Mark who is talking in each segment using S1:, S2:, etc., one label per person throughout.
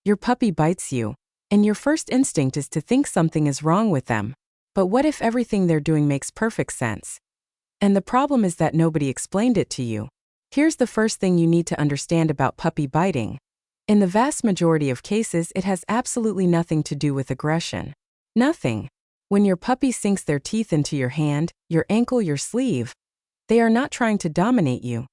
S1: Your puppy bites you, and your first instinct is to think something is wrong with them. But what if everything they're doing makes perfect sense? And the problem is that nobody explained it to you. Here's the first thing you need to understand about puppy biting. In the vast majority of cases, it has absolutely nothing to do with aggression. Nothing. When your puppy sinks their teeth into your hand, your ankle, your sleeve, they are not trying to dominate you.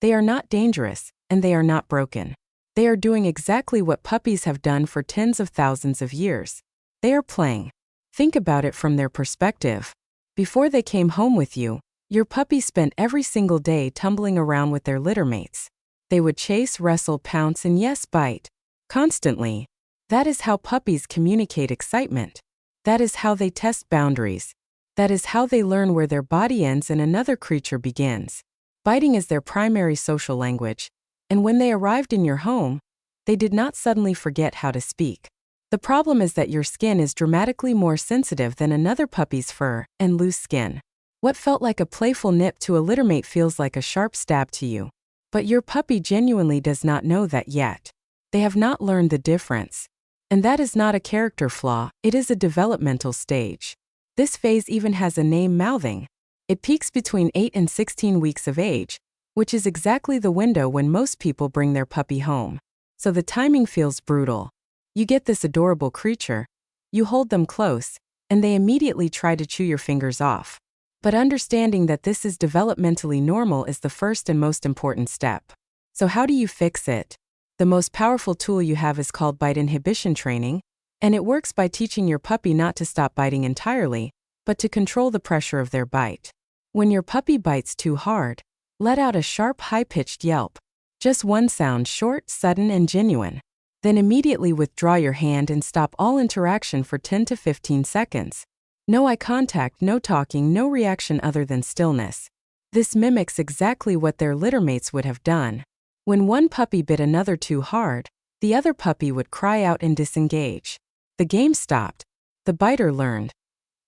S1: They are not dangerous, and they are not broken. They are doing exactly what puppies have done for tens of thousands of years. They are playing. Think about it from their perspective. Before they came home with you, your puppy spent every single day tumbling around with their littermates. They would chase, wrestle, pounce, and yes, bite. Constantly. That is how puppies communicate excitement. That is how they test boundaries. That is how they learn where their body ends and another creature begins. Biting is their primary social language, and when they arrived in your home, they did not suddenly forget how to speak. The problem is that your skin is dramatically more sensitive than another puppy's fur and loose skin. What felt like a playful nip to a littermate feels like a sharp stab to you. But your puppy genuinely does not know that yet. They have not learned the difference. And that is not a character flaw, it is a developmental stage. This phase even has a name: mouthing. It peaks between 8 and 16 weeks of age, which is exactly the window when most people bring their puppy home. So the timing feels brutal. You get this adorable creature, you hold them close, and they immediately try to chew your fingers off. But understanding that this is developmentally normal is the first and most important step. So how do you fix it? The most powerful tool you have is called bite inhibition training, and it works by teaching your puppy not to stop biting entirely, but to control the pressure of their bite. When your puppy bites too hard, let out a sharp, high-pitched yelp. Just one sound, short, sudden, and genuine. Then immediately withdraw your hand and stop all interaction for 10 to 15 seconds. No eye contact, no talking, no reaction other than stillness. This mimics exactly what their littermates would have done. When one puppy bit another too hard, the other puppy would cry out and disengage. The game stopped. The biter learned.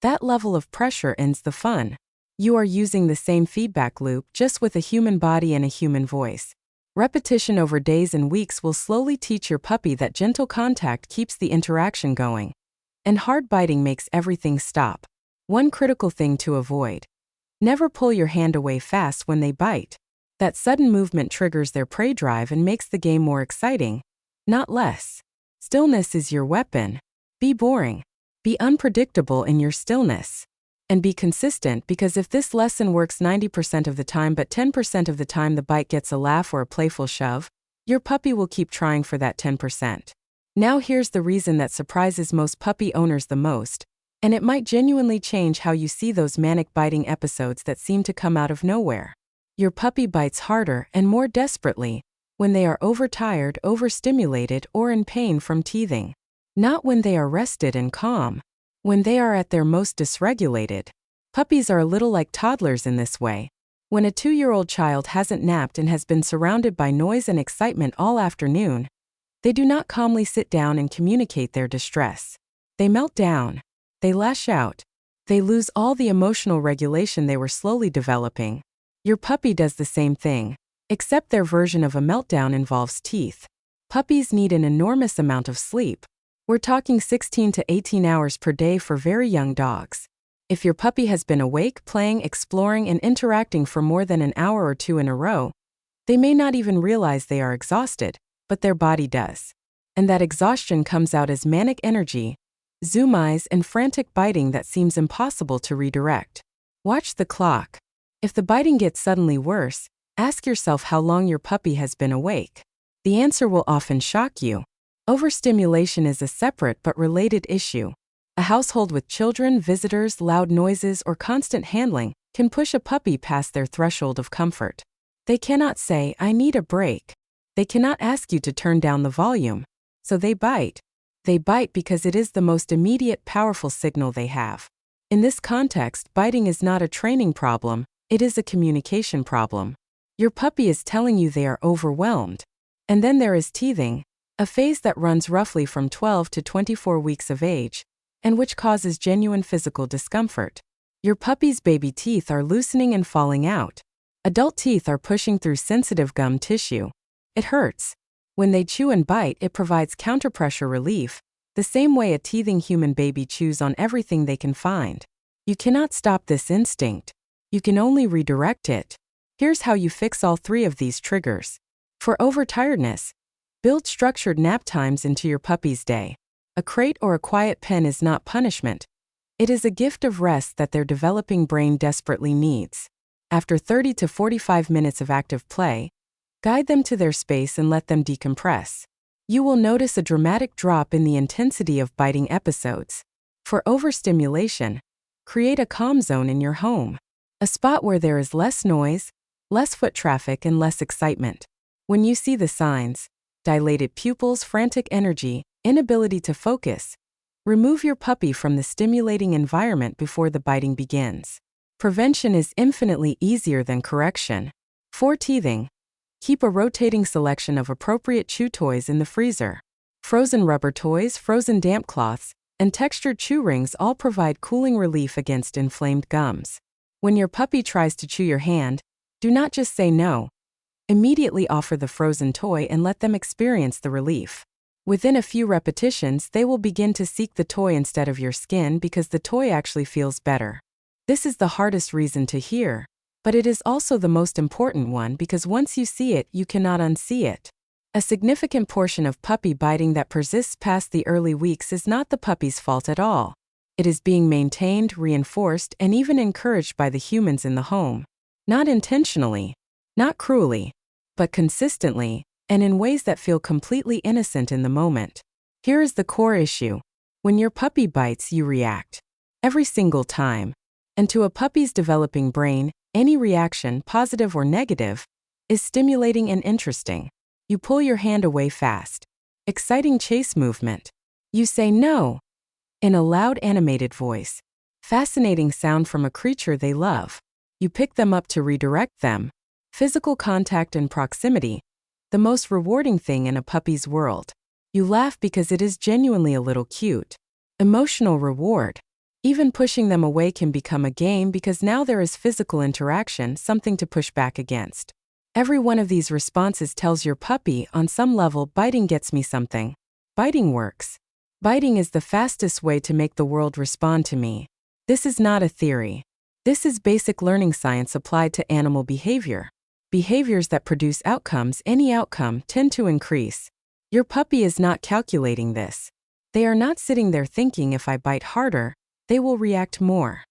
S1: That level of pressure ends the fun. You are using the same feedback loop, just with a human body and a human voice. Repetition over days and weeks will slowly teach your puppy that gentle contact keeps the interaction going. And hard biting makes everything stop. One critical thing to avoid. Never pull your hand away fast when they bite. That sudden movement triggers their prey drive and makes the game more exciting, not less. Stillness is your weapon. Be boring. Be unpredictable in your stillness. And be consistent, because if this lesson works 90% of the time but 10% of the time the bite gets a laugh or a playful shove, your puppy will keep trying for that 10%. Now here's the reason that surprises most puppy owners the most, and it might genuinely change how you see those manic biting episodes that seem to come out of nowhere. Your puppy bites harder and more desperately when they are overtired, overstimulated, or in pain from teething. Not when they are rested and calm. When they are at their most dysregulated. Puppies are a little like toddlers in this way. When a 2-year-old child hasn't napped and has been surrounded by noise and excitement all afternoon, they do not calmly sit down and communicate their distress. They melt down. They lash out. They lose all the emotional regulation they were slowly developing. Your puppy does the same thing, except their version of a meltdown involves teeth. Puppies need an enormous amount of sleep. We're talking 16 to 18 hours per day for very young dogs. If your puppy has been awake, playing, exploring, and interacting for more than an hour or two in a row, they may not even realize they are exhausted, but their body does. And that exhaustion comes out as manic energy, zoom eyes, and frantic biting that seems impossible to redirect. Watch the clock. If the biting gets suddenly worse, ask yourself how long your puppy has been awake. The answer will often shock you. Overstimulation is a separate but related issue. A household with children, visitors, loud noises, or constant handling can push a puppy past their threshold of comfort. They cannot say, "I need a break." They cannot ask you to turn down the volume. So they bite. They bite because it is the most immediate, powerful signal they have. In this context, biting is not a training problem, it is a communication problem. Your puppy is telling you they are overwhelmed. And then there is teething, a phase that runs roughly from 12 to 24 weeks of age, and which causes genuine physical discomfort. Your puppy's baby teeth are loosening and falling out. Adult teeth are pushing through sensitive gum tissue. It hurts. When they chew and bite, it provides counterpressure relief, the same way a teething human baby chews on everything they can find. You cannot stop this instinct. You can only redirect it. Here's how you fix all three of these triggers. For overtiredness, build structured nap times into your puppy's day. A crate or a quiet pen is not punishment. It is a gift of rest that their developing brain desperately needs. After 30 to 45 minutes of active play, guide them to their space and let them decompress. You will notice a dramatic drop in the intensity of biting episodes. For overstimulation, create a calm zone in your home. A spot where there is less noise, less foot traffic, and less excitement. When you see the signs, dilated pupils, frantic energy, inability to focus, remove your puppy from the stimulating environment before the biting begins. Prevention is infinitely easier than correction. For teething, keep a rotating selection of appropriate chew toys in the freezer. Frozen rubber toys, frozen damp cloths, and textured chew rings all provide cooling relief against inflamed gums. When your puppy tries to chew your hand, do not just say no. Immediately offer the frozen toy and let them experience the relief. Within a few repetitions, they will begin to seek the toy instead of your skin because the toy actually feels better. This is the hardest reason to hear, but it is also the most important one because once you see it, you cannot unsee it. A significant portion of puppy biting that persists past the early weeks is not the puppy's fault at all. It is being maintained, reinforced, and even encouraged by the humans in the home. Not intentionally, not cruelly, but consistently, and in ways that feel completely innocent in the moment. Here is the core issue. When your puppy bites, you react. Every single time. And to a puppy's developing brain, any reaction, positive or negative, is stimulating and interesting. You pull your hand away fast. Exciting chase movement. You say no, in a loud animated voice. Fascinating sound from a creature they love. You pick them up to redirect them. Physical contact and proximity, the most rewarding thing in a puppy's world. You laugh because it is genuinely a little cute. Emotional reward. Even pushing them away can become a game because now there is physical interaction, something to push back against. Every one of these responses tells your puppy, on some level, biting gets me something. Biting works. Biting is the fastest way to make the world respond to me. This is not a theory. This is basic learning science applied to animal behavior. Behaviors that produce outcomes, any outcome, tend to increase. Your puppy is not calculating this. They are not sitting there thinking if I bite harder, they will react more.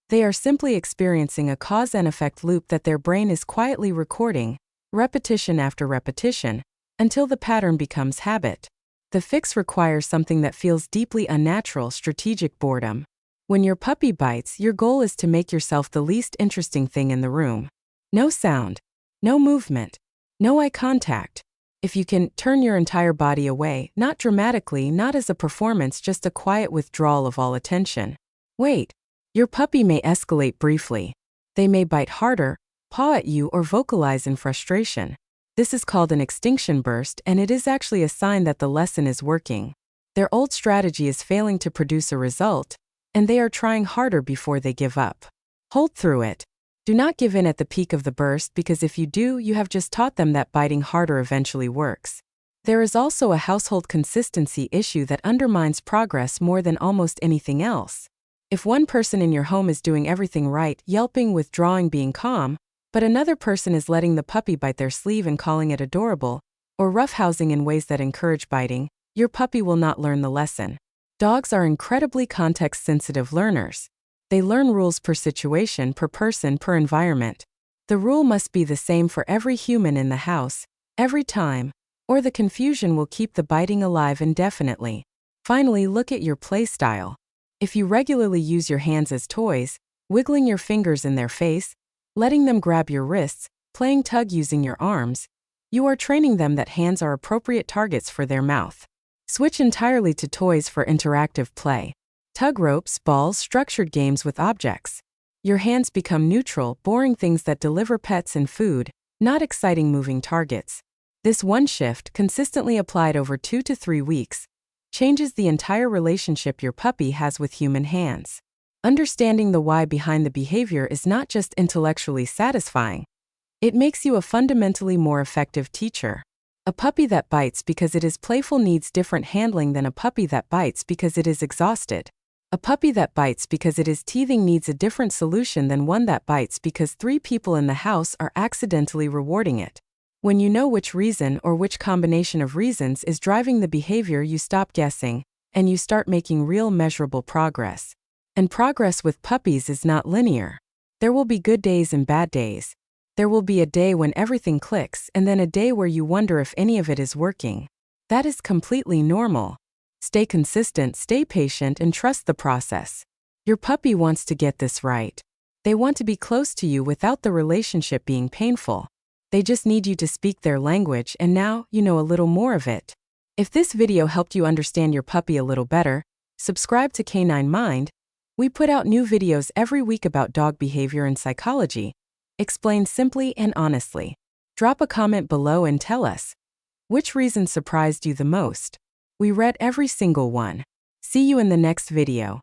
S1: They are simply experiencing a cause and effect loop that their brain is quietly recording, repetition after repetition, until the pattern becomes habit. The fix requires something that feels deeply unnatural: strategic boredom. When your puppy bites, your goal is to make yourself the least interesting thing in the room. No sound. No movement. No eye contact. If you can, turn your entire body away, not dramatically, not as a performance, just a quiet withdrawal of all attention. Wait. Your puppy may escalate briefly. They may bite harder, paw at you, or vocalize in frustration. This is called an extinction burst, and it is actually a sign that the lesson is working. Their old strategy is failing to produce a result, and they are trying harder before they give up. Hold through it. Do not give in at the peak of the burst, because if you do, you have just taught them that biting harder eventually works. There is also a household consistency issue that undermines progress more than almost anything else. If one person in your home is doing everything right, yelping, withdrawing, being calm, but another person is letting the puppy bite their sleeve and calling it adorable, or roughhousing in ways that encourage biting, your puppy will not learn the lesson. Dogs are incredibly context-sensitive learners. They learn rules per situation, per person, per environment. The rule must be the same for every human in the house, every time, or the confusion will keep the biting alive indefinitely. Finally, look at your play style. If you regularly use your hands as toys, wiggling your fingers in their face, letting them grab your wrists, playing tug using your arms, you are training them that hands are appropriate targets for their mouth. Switch entirely to toys for interactive play. Tug ropes, balls, structured games with objects. Your hands become neutral, boring things that deliver pets and food, not exciting moving targets. This one shift, consistently applied over 2 to 3 weeks, changes the entire relationship your puppy has with human hands. Understanding the why behind the behavior is not just intellectually satisfying. It makes you a fundamentally more effective teacher. A puppy that bites because it is playful needs different handling than a puppy that bites because it is exhausted. A puppy that bites because it is teething needs a different solution than one that bites because 3 people in the house are accidentally rewarding it. When you know which reason or which combination of reasons is driving the behavior, you stop guessing, and you start making real measurable progress. And progress with puppies is not linear. There will be good days and bad days. There will be a day when everything clicks and then a day where you wonder if any of it is working. That is completely normal. Stay consistent, stay patient, and trust the process. Your puppy wants to get this right. They want to be close to you without the relationship being painful. They just need you to speak their language, and now you know a little more of it. If this video helped you understand your puppy a little better, subscribe to Canine Mind. We put out new videos every week about dog behavior and psychology, explained simply and honestly. Drop a comment below and tell us, which reason surprised you the most? We read every single one. See you in the next video.